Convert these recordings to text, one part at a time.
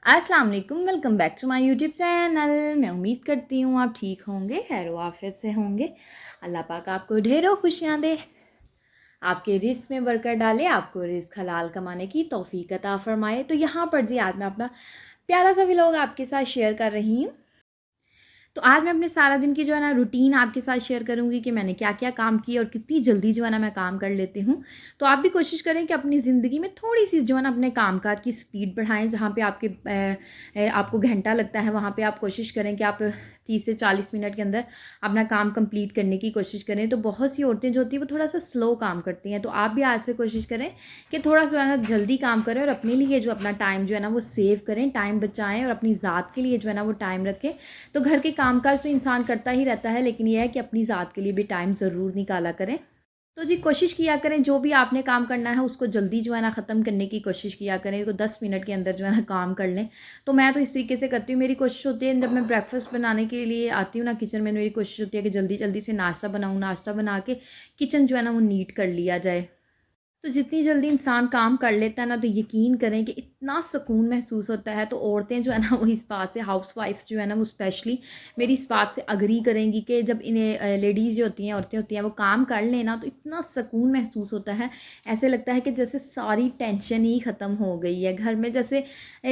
अस्सलाम वालेकुम, welcome back to my YouTube channel. मैं उम्मीद करती हूँ आप ठीक होंगे, खैर आफियत से होंगे। अल्लाह पाक आपको ढेरों खुशियाँ दे, आपके रिस्क में बरकत डाले, आपको रिस्क हलाल कमाने की तौफीक अता फ़रमाए। तो यहाँ पर जी आज मैं अपना प्यारा सा व्लॉग आपके साथ शेयर कर रही हूँ। तो आज मैं अपने सारा दिन की जो है ना रूटीन आपके साथ शेयर करूँगी कि मैंने क्या-क्या काम किए और कितनी जल्दी जो है ना मैं काम कर लेती हूँ। तो आप भी कोशिश करें कि अपनी ज़िंदगी में थोड़ी-सी जो है ना अपने काम-काज की स्पीड बढ़ाएँ। जहाँ पे आपको घंटा लगता है, वहाँ पे आप कोशिश करें कि आप 30 से 40 मिनट के अंदर अपना काम कंप्लीट करने की कोशिश करें। तो बहुत सी औरतें जो होती हैं वो थोड़ा-सा स्लो काम करती हैं। तो आप भी आज से कोशिश करें कि थोड़ा सा ना जल्दी काम करें और अपने लिए जो अपना टाइम जो है ना वो सेव करें, टाइम बचाएँ और अपनी ज़ात के लिए जो है ना वो टाइम रखें। तो घर के कामकाज तो इंसान करता ही रहता है, लेकिन ये है कि अपनी ज़ात के लिए भी टाइम ज़रूर निकाला करें। तो जी कोशिश किया करें जो भी आपने काम करना है उसको जल्दी जो है ना ख़त्म करने की कोशिश किया करें। तो 10 मिनट के अंदर जो है ना काम कर लें। तो मैं तो इस तरीके से करती हूँ। मेरी कोशिश होती है जब मैं ब्रेकफ़ास्ट बनाने के लिए आती हूँ ना किचन में, मेरी कोशिश होती है कि जल्दी-जल्दी से नाश्ता बनाऊँ, नाश्ता बना के किचन जो है ना वो नीट कर लिया जाए। तो जितनी जल्दी इंसान काम कर लेता है ना, तो यकीन करें कि इतना सुकून महसूस होता है। तो औरतें जो है ना वो इस बात से, हाउसवाइफ्स जो है ना वो स्पेशली मेरी इस बात से अग्री करेंगी कि जब इन्हें लेडीज़ जो होती हैं, औरतें होती हैं, वो काम कर लें ना तो इतना सुकून महसूस होता है। ऐसे लगता है कि जैसे सारी टेंशन ही ख़त्म हो गई है घर में। जैसे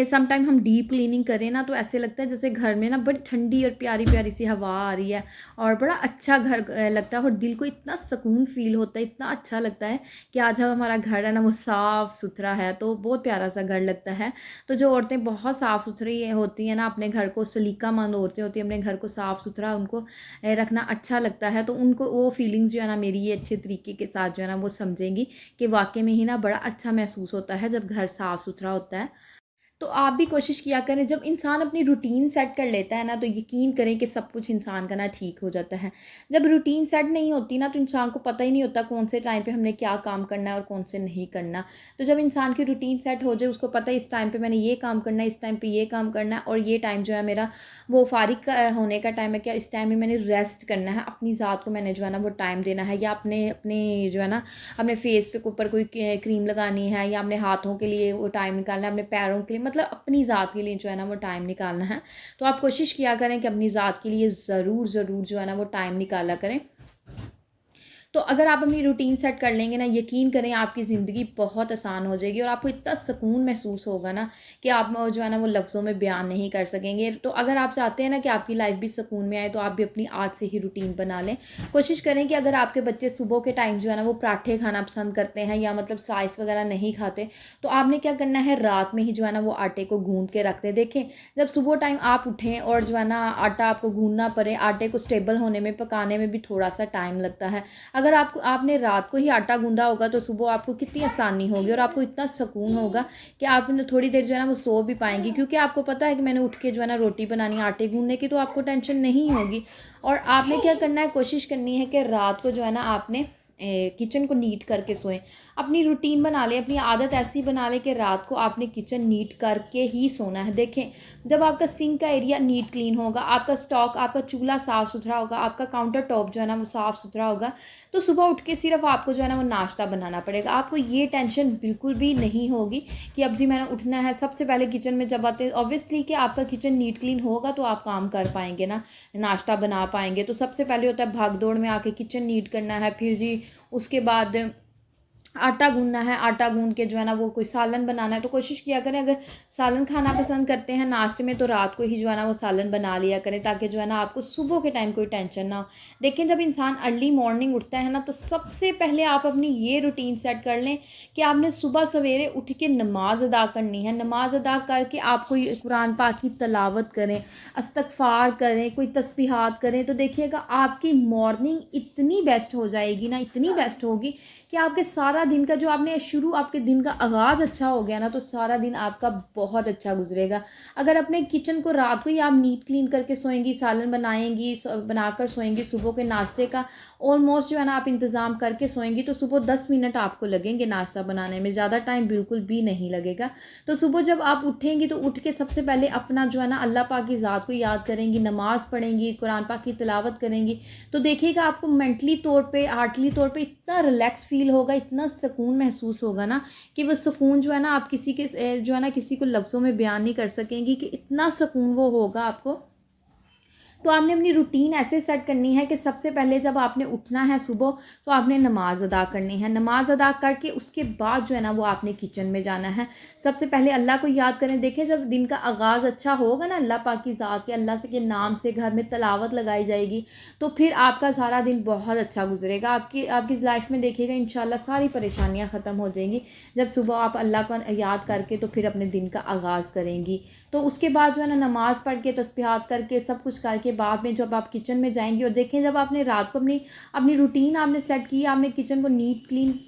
सम टाइम हम डीप क्लीनिंग करें ना तो ऐसे लगता है जैसे घर में ना बड़ी ठंडी और प्यारी-प्यारी सी हवा आ रही है और बड़ा अच्छा घर लगता है और दिल को इतना सुकून फ़ील होता है, इतना अच्छा लगता है कि आज हमारा घर है ना वो साफ़ सुथरा है। तो बहुत प्यारा सा घर लगता है। तो जो औरतें बहुत साफ़ सुथरी होती हैं ना, अपने घर को सलीकामंद औरतें होती हैं, अपने घर को साफ़ सुथरा उनको रखना अच्छा लगता है। तो उनको वो फीलिंग्स जो है ना मेरी ये अच्छे तरीके के साथ जो है ना वो समझेंगी कि वाक़ई में ही ना बड़ा अच्छा महसूस होता है जब घर साफ़ सुथरा होता है। तो आप भी कोशिश किया करें, जब इंसान अपनी रूटीन सेट कर लेता है ना तो यकीन करें कि सब कुछ इंसान का ना ठीक हो जाता है। जब रूटीन सेट नहीं होती ना तो इंसान को पता ही नहीं होता कौन से टाइम पे हमने क्या काम करना है और कौन से नहीं करना। तो जब इंसान की रूटीन सेट हो जाए, उसको पता है इस टाइम पे मैंने ये काम करना है, इस टाइम पे ये काम करना है और ये टाइम जो है मेरा वो फ़ारिग का होने का टाइम है, क्या इस टाइम में मैंने रेस्ट करना है, अपनी ज़ात को मैंने जो है ना वो टाइम देना है, या अपने अपने जो है ना अपने फेस पे ऊपर कोई क्रीम लगानी है, या अपने हाथों के लिए वो टाइम निकालना है, अपने पैरों के लिए, मतलब अपनी ज़ात के लिए जो है ना वो टाइम निकालना है। तो आप कोशिश किया करें कि अपनी ज़ात के लिए ज़रूर ज़रूर जो है ना वो टाइम निकाला करें। तो अगर आप अपनी रूटीन सेट कर लेंगे ना, यकीन करें आपकी ज़िंदगी बहुत आसान हो जाएगी और आपको इतना सुकून महसूस होगा ना कि आप जो है ना वो लफ्ज़ों में बयान नहीं कर सकेंगे। तो अगर आप चाहते हैं ना कि आपकी लाइफ भी सुकून में आए, तो आप भी अपनी आज से ही रूटीन बना लें। कोशिश करें कि अगर आपके बच्चे सुबह के टाइम जो है ना वो पराठे खाना पसंद करते हैं, या मतलब साइस वगैरह नहीं खाते, तो आपने क्या करना है, रात में ही जो है ना वो आटे को गूँध के रख दें। देखें, जब सुबह टाइम आप उठें और जो है ना आटा आपको गूँधना पड़े, आटे को स्टेबल होने में, पकाने में भी थोड़ा-सा टाइम लगता है। अगर आपने रात को ही आटा गूँधा होगा तो सुबह आपको कितनी आसानी होगी और आपको इतना सुकून होगा कि आप न थोड़ी देर जो है ना वो सो भी पाएँगी, क्योंकि आपको पता है कि मैंने उठ के जो है ना रोटी बनानी है आटे गूँधने की, तो आपको टेंशन नहीं होगी। और आपने क्या करना है, कोशिश करनी है कि रात को जो है ना आपने किचन को नीट करके सोएं। अपनी रूटीन बना लें, अपनी आदत ऐसी बना लें कि रात को आपने किचन नीट करके ही सोना है। देखें, जब आपका सिंक का एरिया नीट क्लीन होगा, आपका स्टॉक, आपका चूल्हा साफ़ सुथरा होगा, आपका काउंटर टॉप जो है ना वो साफ़ सुथरा होगा, तो सुबह उठ के सिर्फ़ आपको जो है ना वो नाश्ता बनाना पड़ेगा। आपको ये टेंशन बिल्कुल भी नहीं होगी कि अब जी मैंने उठना है। सबसे पहले किचन में जब आते हैं, ऑब्वियसली कि आपका किचन नीट क्लीन होगा तो आप काम कर पाएँगे ना, नाश्ता बना पाएँगे। तो सबसे पहले होता है भाग-दौड़ में आके किचन नीट करना है, फिर जी उसके बाद आटा गूँधना है, आटा गूँध के जो है ना वो कोई सालन बनाना है। तो कोशिश किया करें, अगर सालन खाना पसंद करते हैं नाश्ते में, तो रात को ही जो है ना वो सालन बना लिया करें, ताकि जो है ना आपको सुबह के टाइम कोई टेंशन ना हो। देखें, जब इंसान अर्ली मॉर्निंग उठता है ना, तो सबसे पहले आप अपनी ये रूटीन सेट कर लें कि आपने सुबह सवेरे उठ के नमाज़ अदा करनी है। नमाज़ अदा करके आप कोई कुरान पाक की तिलावत करें, इस्तिग़फ़ार करें, कोई तस्बीहात करें, तो देखिएगा आपकी मॉर्निंग इतनी बेस्ट हो जाएगी ना, इतनी बेस्ट होगी कि आपके सारा दिन का जो आपने शुरू, आपके दिन का आगाज़ अच्छा हो गया ना, तो सारा दिन आपका बहुत अच्छा गुजरेगा। अगर अपने किचन को रात को ही आप नीट क्लीन करके सोएंगी, सालन बनाएंगी, बनाकर सोएंगी, सुबह के नाश्ते का ऑलमोस्ट जो है ना आप इंतज़ाम करके सोएंगी, तो सुबह 10 मिनट आपको लगेंगे नाश्ता बनाने में, ज़्यादा टाइम बिल्कुल भी नहीं लगेगा। तो सुबह जब आप उठेंगी तो उठ के सबसे पहले अपना जो है ना अल्लाह पाक की ज़ात को याद करेंगी, नमाज़ पढ़ेंगी, कुरान पाक की तिलावत करेंगी, तो देखिएगा आपको मेंटली तौर पे, हार्टली तौर पे इतना रिलैक्स फील फ़ील होगा, इतना सुकून महसूस होगा ना कि वो सुकून जो है ना आप किसी के जो है ना किसी को लफ्ज़ों में बयान नहीं कर सकेंगी कि इतना सुकून वो होगा आपको। तो आपने अपनी रूटीन ऐसे सेट करनी है कि सबसे पहले जब आपने उठना है सुबह, तो आपने नमाज़ अदा करनी है। नमाज़ अदा करके उसके बाद जो है ना वो आपने किचन में जाना है। सबसे पहले अल्लाह को याद करें। देखें, जब दिन का आगाज़ अच्छा होगा ना अल्लाह पाक की ज़ात के, अल्लाह से के नाम से घर में तिलावत लगाई जाएगी, तो फिर आपका सारा दिन बहुत अच्छा गुजरेगा। आपकी आपकी लाइफ में देखिएगा इंशाल्लाह सारी परेशानियाँ ख़त्म हो जाएंगी जब सुबह आप अल्लाह को याद करके तो फिर अपने दिन का आगाज़ करेंगी। तो उसके बाद जो है ना नमाज़ पढ़ के तस्बीहात करके सब कुछ करके बाद में जब आप किचन में जाएंगी, और देखें जब आपने रात को अपनी अपनी रूटीन आपने सेट की, आपने किचन को नीट क्लीन,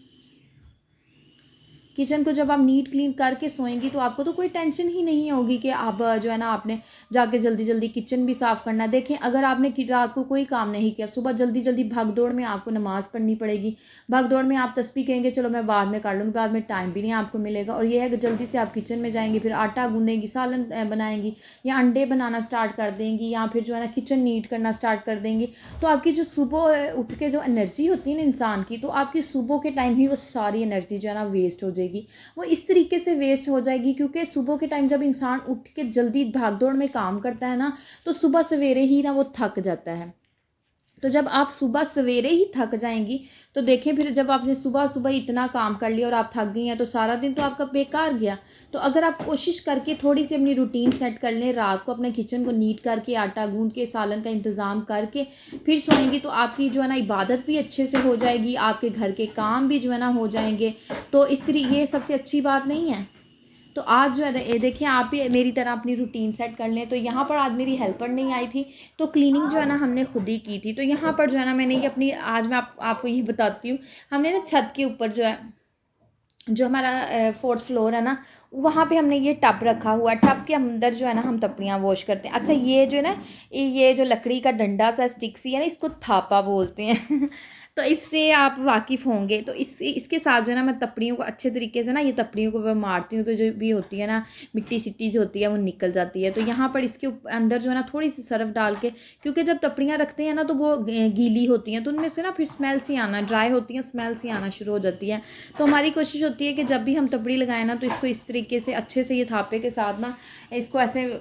किचन को जब आप नीट क्लीन करके सोएंगी तो आपको तो कोई टेंशन ही नहीं होगी कि आप जो है ना आपने जाके जल्दी जल्दी किचन भी साफ़ करना। देखें, अगर आपने रात को कोई काम नहीं किया, सुबह जल्दी जल्दी भाग दौड़ में आपको नमाज़ पढ़नी पड़ेगी। भाग दौड़ में आप तस्बीह कहेंगे चलो मैं बाद में कर लूँगी, बाद में टाइम भी नहीं आपको मिलेगा। और ये है कि जल्दी से आप किचन में जाएंगी, फिर आटा गूँधेंगी, सालन बनाएंगी, या अंडे बनाना स्टार्ट कर देंगी, या फिर जो है ना किचन नीट करना स्टार्ट कर देंगी। तो आपकी जो सुबह उठ के जो एनर्जी होती है ना इंसान की, तो आपकी सुबह के टाइम ही वो सारी एनर्जी जो है ना वेस्ट हो जाएगी। वो इस तरीके से वेस्ट हो जाएगी क्योंकि सुबह के टाइम जब इंसान उठ के जल्दी भागदौड़ में काम करता है ना, तो सुबह सवेरे ही ना वो थक जाता है। तो जब आप सुबह सवेरे ही थक जाएंगी तो देखें, फिर जब आपने सुबह सुबह इतना काम कर लिया और आप थक गई हैं तो सारा दिन तो आपका बेकार गया। तो अगर आप कोशिश करके थोड़ी सी अपनी रूटीन सेट कर लें, रात को अपने किचन को नीट करके आटा गूंद के सालन का इंतज़ाम करके फिर सोएंगी, तो आपकी जो है ना इबादत भी अच्छे से हो जाएगी, आपके घर के काम भी जो है ना हो जाएंगे। तो इस तरीके ये सबसे अच्छी बात नहीं है। तो आज जो है ये देखिए, आप भी मेरी तरह अपनी रूटीन सेट कर लें। तो यहाँ पर आज मेरी हेल्पर नहीं आई थी, तो क्लीनिंग जो है ना हमने खुद ही की थी। तो यहाँ पर जो है ना मैंने ये अपनी आज मैं आपको ये बताती हूँ, हमने ना छत के ऊपर जो है, जो हमारा 4th फ्लोर है ना, वहाँ पे हमने ये टब रखा हुआ है। टब के अंदर जो है ना हम तपड़ियाँ वॉश करते हैं। अच्छा, ये जो है ना, ये जो लकड़ी का डंडा सा स्टिक सी है ना, इसको थापा बोलते हैं तो इससे आप वाकिफ़ होंगे। तो इसके साथ जो है ना मैं तपड़ियों को अच्छे तरीके से ना, ये तपड़ियों को मैं मारती हूँ तो जो भी होती है ना मिट्टी सिट्टी जो होती है वो निकल जाती है। तो यहाँ पर इसके अंदर जो है ना थोड़ी सी सर्फ डाल के, क्योंकि जब तपड़ियाँ रखते हैं ना तो वो गीली होती हैं, तो उनमें से ना फिर स्मेल सी आना, ड्राई होती हैं, स्मेल सी आना शुरू हो जाती है। तो हमारी कोशिश होती है कि जब भी हम तपड़ी लगाएं ना, तो इसको इस तरीके से अच्छे से ये थापे के साथ ना इसको ऐसे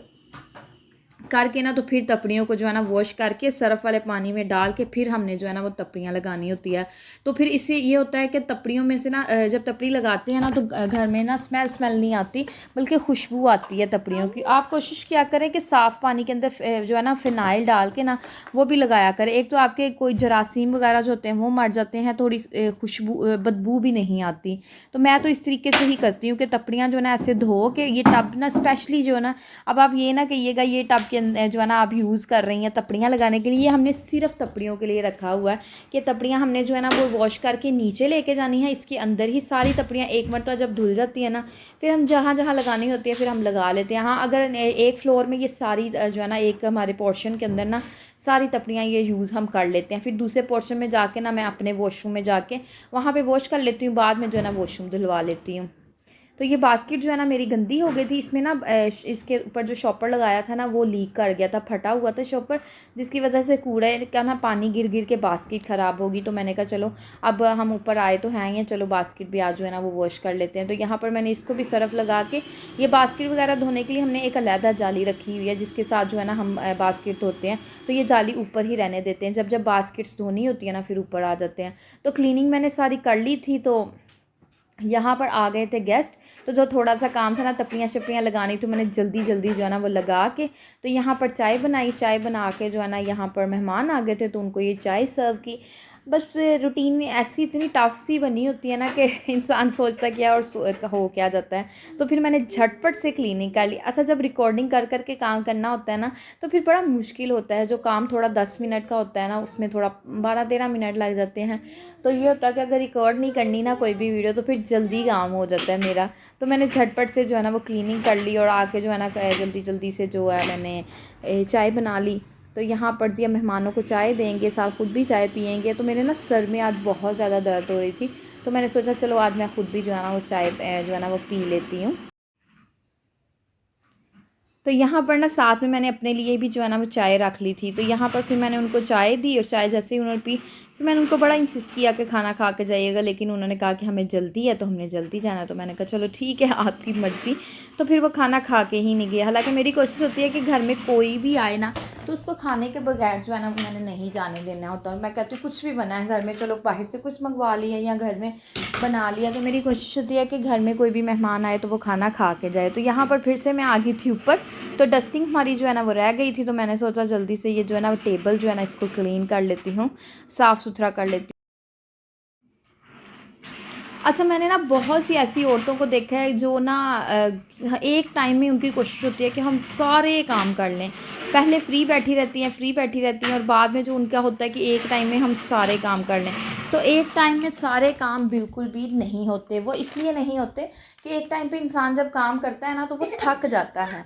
करके ना, तो फिर तपड़ियों को जो है ना वॉश करके सरफ़ वाले पानी में डाल के फिर हमने जो है ना वो तपड़ियाँ लगानी होती है। तो फिर इससे ये होता है कि तपड़ियों में से ना जब तपड़ी लगाते हैं ना तो घर में ना स्मेल नहीं आती, बल्कि खुशबू आती है तपड़ियों की। आप कोशिश किया करें कि साफ़ पानी के अंदर जो है ना फ़िनाइल डाल के ना वो भी लगाया करें। एक तो आपके कोई जरासीम वगैरह जो होते हैं वो मर जाते हैं, थोड़ी खुशबू बदबू भी नहीं आती। तो मैं तो इस तरीके से ही करती हूँ कि तपड़ियाँ जो है ना ऐसे धो के, ये टब ना स्पेशली जो है ना, अब आप ये ना कहिएगा ये टब के जो है ना आप यूज़ कर रही हैं तपड़ियाँ लगाने के लिए, ये हमने सिर्फ तपड़ियों के लिए रखा हुआ है कि तपड़ियाँ हमने जो है ना वो वॉश करके नीचे लेके जानी है। इसके अंदर ही सारी तपड़ियाँ एक मरतबा जब धुल जाती है ना, फिर हम जहाँ जहाँ लगानी होती है फिर हम लगा लेते हैं। हाँ, अगर एक फ्लोर में ये सारी जो है ना एक हमारे पोर्शन के अंदर ना सारी तपड़ियाँ ये यूज़ हम कर लेते हैं, फिर दूसरे पोर्शन में जाके ना मैं अपने वॉशरूम में जाके वहाँ पे वॉश कर लेती हूँ, बाद में जो है ना वॉशरूम धुलवा लेती हूँ। तो ये बास्केट जो है ना मेरी गंदी हो गई थी, इसमें ना इसके ऊपर जो शॉपर लगाया था ना वो लीक कर गया था, फटा हुआ था शॉपर, जिसकी वजह से कूड़े का ना पानी गिर गिर के बास्केट ख़राब होगी। तो मैंने कहा चलो अब हम ऊपर आए तो हैं ही, चलो बास्केट भी आज जो है ना वो वॉश कर लेते हैं। तो यहाँ पर मैंने इसको भी सरफ़ लगा के, ये बास्केट वगैरह धोने के लिए हमने एक अलहदा जाली रखी हुई है जिसके साथ जो है ना हम बास्केट धोते हैं। तो ये जाली ऊपर ही रहने देते हैं, जब जब बास्केट्स धोनी होती है ना फिर ऊपर आ जाते हैं। तो क्लीनिंग मैंने सारी कर ली थी, तो यहाँ पर आ गए थे गेस्ट, तो जो थोड़ा सा काम था ना तपड़ियाँ शपड़ियाँ लगानी, तो मैंने जल्दी जल्दी जो है ना वो लगा के, तो यहाँ पर चाय बनाई, चाय बना के जो है ना यहाँ पर मेहमान आ गए थे तो उनको ये चाय सर्व की। बस रूटीन में ऐसी इतनी टफ सी बनी होती है ना कि इंसान सोचता क्या और हो क्या जाता है। तो फिर मैंने झटपट से क्लीनिंग कर ली। अच्छा, जब रिकॉर्डिंग कर कर के काम करना होता है ना तो फिर बड़ा मुश्किल होता है। जो काम थोड़ा 10 मिनट का होता है ना उसमें थोड़ा 12-13 मिनट लग जाते हैं। तो ये होता है कि अगर रिकॉर्ड नहीं करनी ना कोई भी वीडियो तो फिर जल्दी काम हो जाता है मेरा। तो मैंने झटपट से जो है ना वो क्लीनिंग कर ली और आके जो है ना जल्दी जल्दी से जो है मैंने चाय बना ली। तो यहाँ पर जी मेहमानों को चाय देंगे, साथ खुद भी चाय पियेंगे। तो मेरे ना सर में आज बहुत ज़्यादा दर्द हो रही थी, तो मैंने सोचा चलो आज मैं खुद भी जो है ना वो चाय जो है ना वो पी लेती हूँ। तो यहाँ पर ना साथ में मैंने अपने लिए भी जो है ना वो चाय रख ली थी। तो यहाँ पर फिर मैंने उनको चाय दी और चाय जैसे ही उन्होंने पी, फिर मैंने उनको बड़ा इंसिस्ट किया कि खाना खा के जाइएगा, लेकिन उन्होंने कहा कि हमें जल्दी है तो हमने जल्दी जाना। तो मैंने कहा चलो ठीक है आपकी मर्ज़ी। तो फिर वो खाना खा के ही नहीं गया। हालांकि मेरी कोशिश होती है कि घर में कोई भी आए ना तो उसको खाने के बगैर जो है ना मैंने नहीं जाने देना होता। और मैं कहती हूँ कुछ भी बना है घर में, चलो बाहर से कुछ मंगवा लिया या घर में बना लिया, तो मेरी कोशिश होती है कि घर में कोई भी मेहमान आए तो वो खाना खा के जाए। तो यहाँ पर फिर से मैं आ गई थी ऊपर। तो डस्टिंग हमारी जो है ना वो रह गई थी, तो मैंने सोचा जल्दी से ये जो है ना टेबल जो है ना इसको क्लीन कर लेती हूँ, साफ़ सुथरा कर लेती हूँ। अच्छा, मैंने ना बहुत सी ऐसी औरतों को देखा है जो ना एक टाइम में उनकी कोशिश होती है कि हम सारे काम कर लें। पहले फ्री बैठी रहती हैं और बाद में जो उनका होता है कि एक टाइम में हम सारे काम कर लें। तो एक टाइम में सारे काम बिल्कुल भी नहीं होते। वो इसलिए नहीं होते कि एक टाइम पे इंसान जब काम करता है ना तो वो थक जाता है।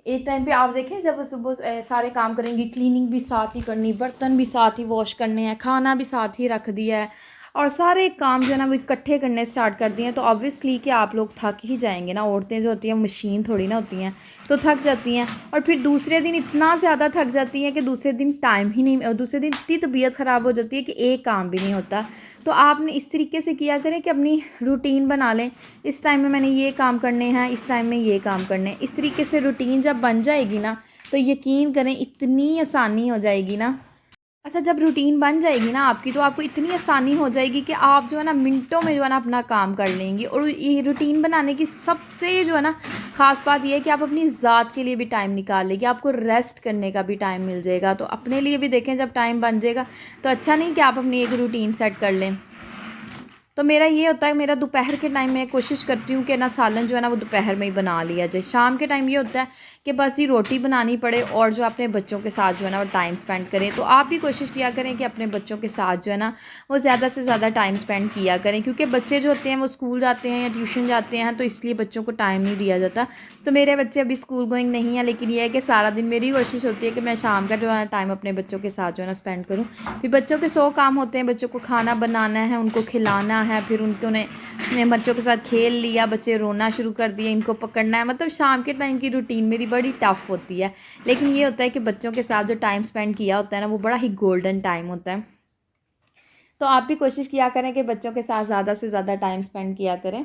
एक टाइम पे आप देखें जब सुबह सारे काम करेंगी, क्लीनिंग भी साथ ही करनी, बर्तन भी साथ ही वॉश करने हैं, खाना भी साथ ही रख दिया है और सारे काम जो है ना वो इकट्ठे करने स्टार्ट कर दिए हैं, तो ऑब्वियसली कि आप लोग थक ही जाएंगे ना। औरतें जो होती हैं मशीन थोड़ी ना होती हैं, तो थक जाती हैं। और फिर दूसरे दिन इतना ज़्यादा थक जाती हैं कि दूसरे दिन टाइम ही नहीं, दूसरे दिन इतनी तबीयत ख़राब हो जाती है कि एक काम भी नहीं होता। तो आपने इस तरीके से किया करें कि अपनी रूटीन बना लें, इस टाइम में मैंने ये काम करने हैं, इस टाइम में ये काम करने हैं। इस तरीके से रूटीन जब बन जाएगी ना तो यकीन करें इतनी आसानी हो जाएगी ना। अच्छा, जब रूटीन बन जाएगी ना आपकी तो आपको इतनी आसानी हो जाएगी कि आप जो है ना मिनटों में जो है ना अपना काम कर लेंगी। और ये रूटीन बनाने की सबसे जो है ना ख़ास बात ये है कि आप अपनी ज़ात के लिए भी टाइम निकाल लेंगे, आपको रेस्ट करने का भी टाइम मिल जाएगा। तो अपने लिए भी देखें जब टाइम बन जाएगा तो अच्छा नहीं कि आप अपनी एक रूटीन सेट कर लें। तो मेरा ये होता है, मेरा दोपहर के टाइम में कोशिश करती हूँ कि ना सालन जो है ना वो दोपहर में ही बना लिया जाए। शाम के टाइम ये होता है कि बस ही रोटी बनानी पड़े और जो अपने बच्चों के साथ जो है ना वो टाइम स्पेंड करें। तो आप भी कोशिश किया करें कि अपने बच्चों के साथ जो है ना वो ज़्यादा से ज़्यादा टाइम स्पेंड किया करें, क्योंकि बच्चे जो होते हैं वो स्कूल जाते हैं या ट्यूशन जाते हैं तो इसलिए बच्चों को टाइम नहीं दिया जाता। तो मेरे बच्चे अभी स्कूल गोइंग नहीं है, लेकिन ये है कि सारा दिन मेरी कोशिश होती है कि मैं शाम का जो है ना टाइम अपने बच्चों के साथ जो है ना स्पेंड करूँ। फिर बच्चों के 100 काम होते हैं, बच्चों को खाना बनाना है, उनको खिलाना है, फिर उन्होंने बच्चों के साथ खेल लिया, बच्चे रोना शुरू कर दिए, इनको पकड़ना है। मतलब शाम के टाइम की रूटीन मेरी बड़ी टफ़ होती है, लेकिन ये होता है कि बच्चों के साथ जो टाइम स्पेंड किया होता है ना वो बड़ा ही गोल्डन टाइम होता है। तो आप भी कोशिश किया करें कि बच्चों के साथ ज़्यादा से ज़्यादा टाइम स्पेंड किया करें।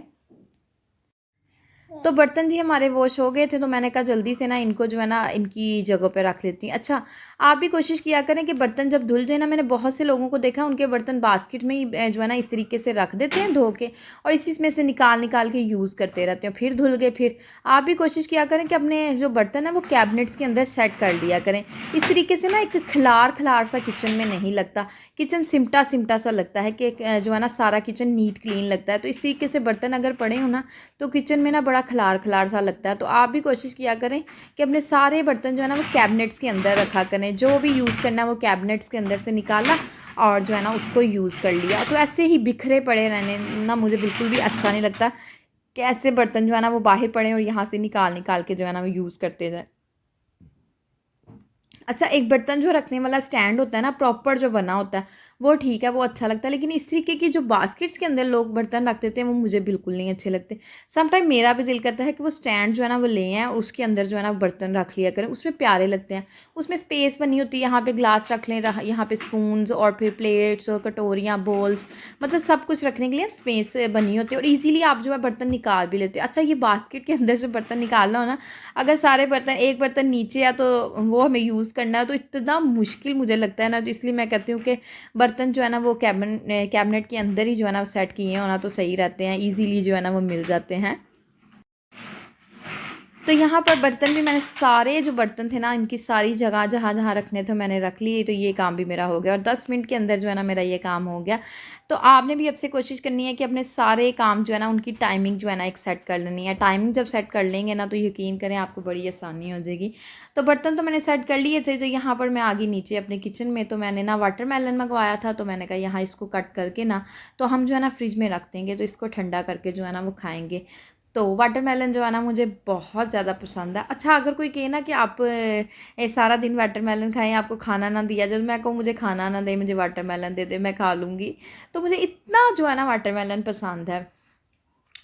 तो बर्तन जी हमारे वॉश हो गए थे, तो मैंने कहा जल्दी से ना इनको जो है ना इनकी जगह पे रख लेती हूँ। अच्छा, आप भी कोशिश किया करें कि बर्तन जब धुल जाए ना, मैंने बहुत से लोगों को देखा उनके बर्तन बास्केट में ही जो है ना इस तरीके से रख देते हैं धो के, और इसी में से निकाल निकाल के यूज़ करते रहते हैं, फिर धुल गए। फिर आप भी कोशिश किया करें कि अपने जो बर्तन है वो कैबिनेट्स के अंदर सेट कर दिया करें। इस तरीके से ना एक खिलार खिलार सा किचन में नहीं लगता, किचन सिमटा सिमटा सा लगता है कि जो है ना सारा किचन नीट क्लीन लगता है। तो इस तरीके से बर्तन अगर पड़े हो ना तो किचन में ना बड़ा खिलार खिलार सा लगता है। तो आप भी कोशिश किया करें कि अपने सारे बर्तन जो है ना वो कैबिनेट्स के अंदर रखा करें, जो भी यूज़ करना है वो कैबिनेट्स के अंदर से निकाला और जो है ना उसको यूज़ कर लिया। तो ऐसे ही बिखरे पड़े रहने ना मुझे बिल्कुल भी अच्छा नहीं लगता कि ऐसे बर्तन जो है ना वो बाहर पड़े और यहाँ से निकाल निकाल के जो है ना वो यूज़ करते जाए। अच्छा, एक बर्तन जो रखने वाला स्टैंड होता है ना प्रॉपर जो बना होता है वो ठीक है, वो अच्छा लगता है, लेकिन इस तरीके की जो बास्केट्स के अंदर लोग बर्तन रख देते हैं वो मुझे बिल्कुल नहीं अच्छे लगते। सम टाइम मेरा भी दिल करता है कि वो स्टैंड जो है ना वो ले आएँ और उसके अंदर जो है ना बर्तन रख लिया करें, उसमें प्यारे लगते हैं। उसमें स्पेस बनी होती है, यहाँ पे ग्लास रख लें, यहाँ पे स्पून्स और फिर प्लेट्स और कटोरियाँ, बोल्स, मतलब सब कुछ रखने के लिए स्पेस बनी होती है और ईजिली आप जो है बर्तन निकाल भी लेते हो। अच्छा, ये बास्केट के अंदर से बर्तन निकालना हो ना, अगर सारे बर्तन, एक बर्तन नीचे या तो वो हमें यूज़ करना है तो इतना मुश्किल मुझे लगता है ना। तो इसलिए मैं कहती हूँ कि बर्तन जो है ना वो कैबिनेट के अंदर ही जो है ना सेट किए होना तो सही रहते हैं, इजीली जो है ना वो मिल जाते हैं। तो यहाँ पर बर्तन भी मैंने सारे जो बर्तन थे ना इनकी सारी जगह जहाँ जहाँ रखने थे मैंने रख लिए। तो ये काम भी मेरा हो गया और 10 मिनट के अंदर जो है ना मेरा ये काम हो गया। तो आपने भी अब से कोशिश करनी है कि अपने सारे काम जो है ना उनकी टाइमिंग जो है ना एक सेट कर लेनी है। टाइमिंग जब सेट कर लेंगे ना तो यकीन करें आपको बड़ी आसानी हो जाएगी। तो बर्तन तो मैंने सेट कर लिए थे। तो यहाँ पर मैं आ गई नीचे अपने किचन में। तो मैंने ना वाटरमेलन मंगवाया था, तो मैंने कहा यहाँ इसको कट करके ना तो हम जो है ना फ्रिज में रख देंगे, तो इसको ठंडा करके जो है ना वो खाएँगे। तो वाटरमेलन जो है ना मुझे बहुत ज़्यादा पसंद है। अच्छा, अगर कोई कहे ना कि आप सारा दिन वाटरमेलन खाएं, आपको खाना ना दिया जाए, मैं कहूँ मुझे खाना ना दे, मुझे वाटरमेलन दे दे, मैं खा लूँगी। तो मुझे इतना जो है ना वाटरमेलन पसंद है।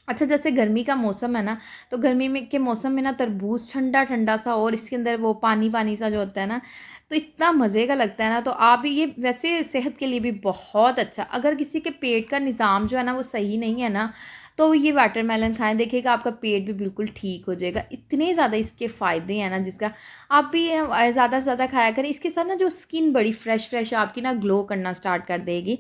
अच्छा, जैसे गर्मी का मौसम है ना, तो गर्मी में के मौसम में ना तरबूज ठंडा ठंडा सा और इसके अंदर वो पानी पानी सा जो होता है ना, तो इतना मज़े का लगता है ना। तो आप भी ये वैसे सेहत के लिए भी बहुत अच्छा, अगर किसी के पेट का निज़ाम जो है ना वो सही नहीं है ना, तो ये वाटरमेलन खाएं, देखिएगा आपका पेट भी बिल्कुल ठीक हो जाएगा। इतने ज़्यादा इसके फ़ायदे हैं ना, जिसका आप भी ज़्यादा से ज़्यादा खाया करें। इसके साथ ना जो स्किन बड़ी फ्रेश फ्रेश आपकी ना ग्लो करना स्टार्ट कर देगी।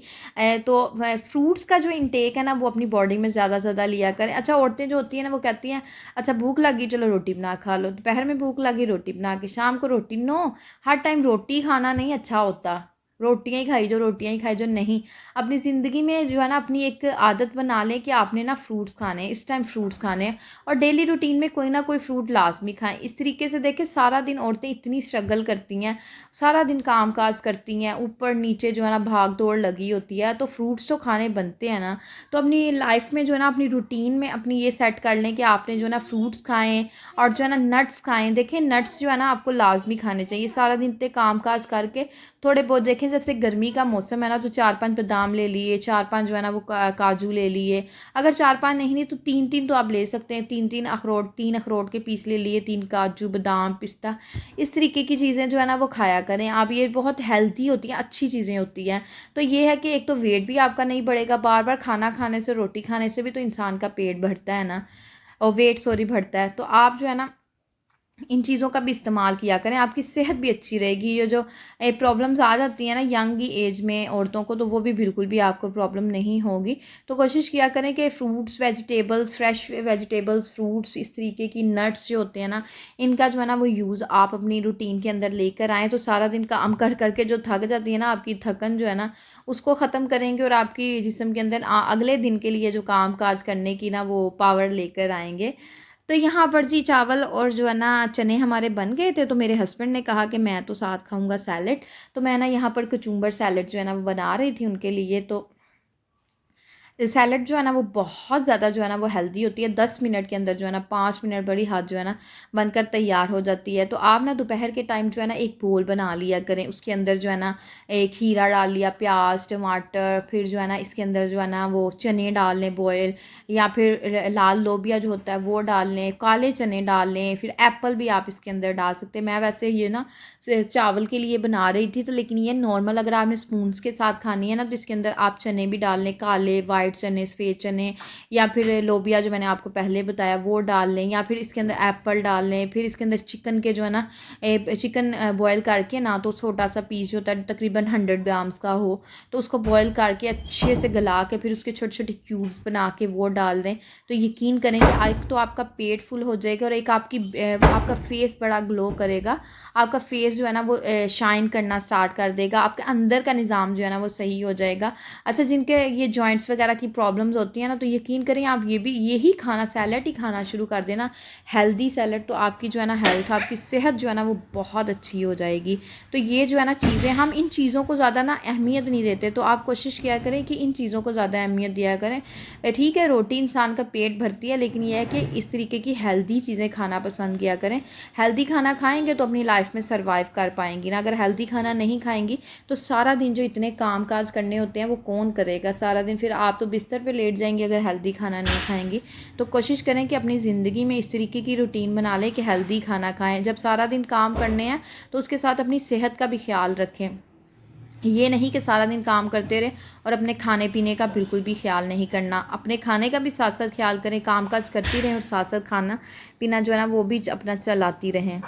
तो फ्रूट्स का जो इंटेक है ना वो अपनी बॉडी में ज़्यादा से ज़्यादा लिया करें। अच्छा, औरतें जो होती हैं ना वो कहती हैं अच्छा भूख लगी चलो रोटी बना खा लो, दोपहर में भूख लगी रोटी बना के, शाम को रोटी। नो, हर टाइम रोटी खाना नहीं अच्छा होता। रोटियां ही खाई जो, रोटियां ही खाई जो नहीं। अपनी ज़िंदगी में जो है ना अपनी एक आदत बना लें कि आपने ना फ्रूट्स खाने हैं, इस टाइम फ्रूट्स खाने हैं, और डेली रूटीन में कोई ना कोई फ्रूट लाजमी खाएं। इस तरीके से देखें, सारा दिन औरतें इतनी स्ट्रगल करती हैं, सारा दिन काम काज करती हैं, ऊपर नीचे जो है ना भाग दौड़ लगी होती है, तो फ्रूट्स तो खाने बनते हैं ना। तो अपनी लाइफ में जो है ना अपनी रूटीन में अपनी ये सेट कर लें कि आपने जो है ना फ्रूट्स खाएं और जो है ना नट्स खाएं। देखें, नट्स जो है ना आपको लाजमी खाने चाहिए। सारा दिन इतने काम काज करके थोड़े बहुत देखें, जैसे गर्मी का मौसम है ना, तो 4-5 बादाम ले लिए, 4-5 जो है ना वो काजू ले लिए। अगर 4-5 नहीं तो 3-3 तो आप ले सकते हैं। 3-3 अखरोट, 3 अखरोट के पीस ले लिए, 3 काजू बादाम पिस्ता, इस तरीके की चीज़ें जो है ना वो खाया करें आप। ये बहुत हेल्दी होती हैं, अच्छी चीज़ें होती हैं। तो ये है कि एक तो वेट भी आपका नहीं बढ़ेगा, बार बार खाना खाने से, रोटी खाने से भी तो इंसान का पेट बढ़ता है ना, और वेट सॉरी बढ़ता है। तो आप जो है ना इन चीज़ों का भी इस्तेमाल किया करें, आपकी सेहत भी अच्छी रहेगी। ये जो प्रॉब्लम्स आ जाती हैं ना यंग एज में औरतों को, तो वो भी बिल्कुल भी आपको प्रॉब्लम नहीं होगी। तो कोशिश किया करें कि fruits vegetables, fresh vegetables, fruits, इस तरीके की नट्स जो होते हैं ना, इनका जो है ना वो यूज़ आप अपनी रूटीन के अंदर लेकर आएँ। तो सारा दिन काम कर करके जो थक जाती है ना, आपकी थकन जो है ना उसको ख़त्म करेंगे, और आपकी जिस्म के अंदर अगले दिन के लिए जो काम काज करने की ना वो पावर लेकर आएंगे। तो यहाँ पर जी चावल और जो है ना चने हमारे बन गए थे, तो मेरे हस्बैंड ने कहा कि मैं तो साथ खाऊंगा सैलेड। तो मैं ना यहाँ पर कचूम्बर सैलेड जो है ना वो बना रही थी उनके लिए। तो सैलड जो है ना वो बहुत ज़्यादा जो है ना वो हेल्दी होती है। 10 मिनट के अंदर जो है ना, 5 मिनट बड़ी हाथ जो है ना बनकर तैयार हो जाती है। तो आप ना दोपहर के टाइम जो है ना एक बोल बना लिया करें, उसके अंदर जो है ना एक खीरा डाल लिया, प्याज टमाटर, फिर जो है ना इसके अंदर जो है ना वो चने डाल लें बॉयल, या फिर लाल लोबिया जो होता है वो डाल लें, काले चने डाल लें, फिर एप्पल भी आप इसके अंदर डाल सकते हैं। मैं वैसे ये ना चावल के लिए बना रही थी, तो लेकिन ये नॉर्मल अगर आपने स्पून्स के साथ खानी है ना, तो इसके अंदर आप चने भी डाल लें, काले वाइट चने, सफ़ेद चने, या फिर लोबिया जो मैंने आपको पहले बताया वो डाल लें, या फिर इसके अंदर एप्पल डाल लें। फिर इसके अंदर चिकन के जो है ना चिकन बॉयल करके ना, तो छोटा सा पीस होता है तकरीबन 100 ग्राम्स का हो, तो उसको बॉयल करके अच्छे से गला के फिर उसके छोटे छोटे क्यूब्स बना के वो डाल दें। तो यकीन करें कि एक तो आपका पेट फुल हो जाएगा, और एक आपका फेस बड़ा ग्लो करेगा, आपका फेस जो है ना वो शाइन करना स्टार्ट कर देगा, आपके अंदर का निज़ाम जो है ना वो सही हो जाएगा। अच्छा, जिनके ये जॉइंट्स वगैरह की प्रॉब्लम्स होती हैं ना, तो यकीन करें आप ये भी यही खाना, सैलड ही खाना शुरू कर देना, हेल्दी सैलड, तो आपकी जो है ना हेल्थ, आपकी सेहत जो है ना वो बहुत अच्छी हो जाएगी। तो ये जो है ना चीज़ें, हम इन चीज़ों को ज़्यादा ना अहमियत नहीं देते, तो आप कोशिश किया करें कि इन चीज़ों को ज़्यादा अहमियत दिया करें। ठीक है, रोटी इंसान का पेट भरती है, लेकिन यह है कि इस तरीके की हेल्दी चीज़ें खाना पसंद किया करें। हेल्दी खाना खाएंगे तो अपनी लाइफ में सर्वाइव कर पाएंगी ना। अगर हेल्दी खाना नहीं खाएंगी तो सारा दिन जो इतने काम काज करने होते हैं वो कौन करेगा सारा दिन, फिर आप तो बिस्तर पे लेट जाएंगे अगर हेल्दी खाना नहीं खाएंगी। तो कोशिश करें कि अपनी ज़िंदगी में इस तरीके की रूटीन बना लें कि हेल्दी खाना खाएं। जब सारा दिन काम करने हैं तो उसके साथ अपनी सेहत का भी ख्याल रखें। ये नहीं कि सारा दिन काम करते रहे और अपने खाने पीने का बिल्कुल भी ख्याल नहीं करना। अपने खाने का भी साथ साथ ख्याल करें, काम काज करती रहें और साथ साथ खाना पीना जो है ना वो भी अपना चलाती रहें।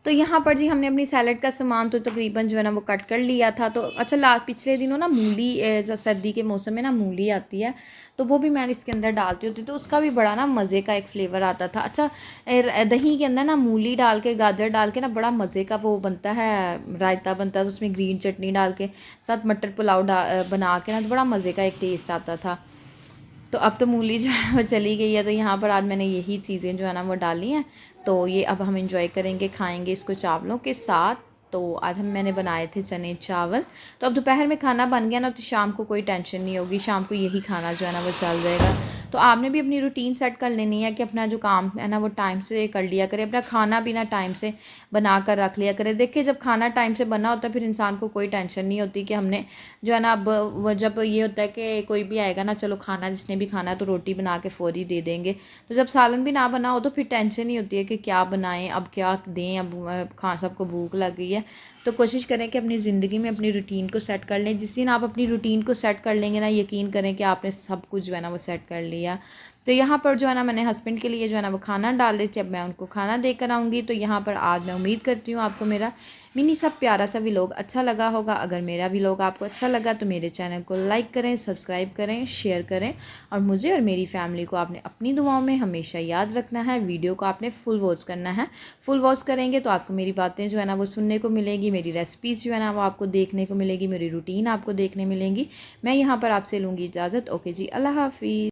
तो यहाँ पर जी हमने अपनी सैलड का सामान तो तकरीबन जो है ना वो कट कर लिया था। तो अच्छा, पिछले दिनों ना मूली, सर्दी के मौसम में ना मूली आती है, तो वो भी मैं इसके अंदर डालती होती, तो उसका भी बड़ा ना मज़े का एक फ्लेवर आता था। अच्छा, दही के अंदर ना मूली डाल के, गाजर डाल के ना बड़ा मज़े का वो बनता है, रायता बनता है, तो उसमें ग्रीन चटनी डाल के साथ मटर पुलाव बना के ना, तो बड़ा मज़े का एक टेस्ट आता था। तो अब तो मूली जो है वो चली गई है, तो यहाँ पर आज मैंने यही चीज़ें जो है ना वो डाली हैं। तो ये अब हम इंजॉय करेंगे, खाएंगे इसको चावलों के साथ। तो आज मैंने बनाए थे चने चावल। तो अब दोपहर में खाना बन गया ना, तो शाम को कोई टेंशन नहीं होगी, शाम को यही खाना जो है ना वो चल जाएगा। तो आपने भी अपनी रूटीन सेट कर लेनी है कि अपना जो काम है ना वो टाइम से कर लिया करें, अपना खाना पीना टाइम से बना कर रख लिया करें। देखिए जब खाना टाइम से बना होता है फिर इंसान को कोई टेंशन नहीं होती कि हमने जो है ना अब जब ये होता है कि कोई भी आएगा ना, चलो खाना जिसने भी खाना है तो रोटी बना के फ़ौरी दे देंगे। तो जब सालन भी ना बना हो तो फिर टेंशन ही होती है कि क्या बनाएं, अब क्या दें, अब खा सबको भूख लग गई है। तो कोशिश करें कि अपनी ज़िंदगी में अपनी रूटीन को सेट कर लें। जिस दिन आप अपनी रूटीन को सेट कर लेंगे ना, यकीन करें कि आपने सब कुछ जो है ना वो सेट कर लिया। तो यहाँ पर जो है ना मैंने हस्बैंड के लिए जो है ना वो खाना डाल रही थी, अब मैं उनको खाना देकर आऊँगी। तो यहाँ पर आज मैं उम्मीद करती हूँ आपको मेरा मिनी सा प्यारा सा व्लॉग अच्छा लगा होगा। अगर मेरा व्लॉग आपको अच्छा लगा तो मेरे चैनल को लाइक करें, सब्सक्राइब करें, शेयर करें और मुझे और मेरी फैमिली को आपने अपनी दुआओं में हमेशा याद रखना है। वीडियो को आपने फुल वॉच करना है। फुल वॉच करेंगे तो आपको मेरी बातें जो है ना वो सुनने को मिलेगी, मेरी रेसिपीज़ जो है ना वो आपको देखने को मिलेगी, मेरी रूटीन आपको देखने मिलेंगी। मैं यहाँ पर आपसे लूँगी इजाज़त। ओके जी, अल्लाह हाफ़िज़।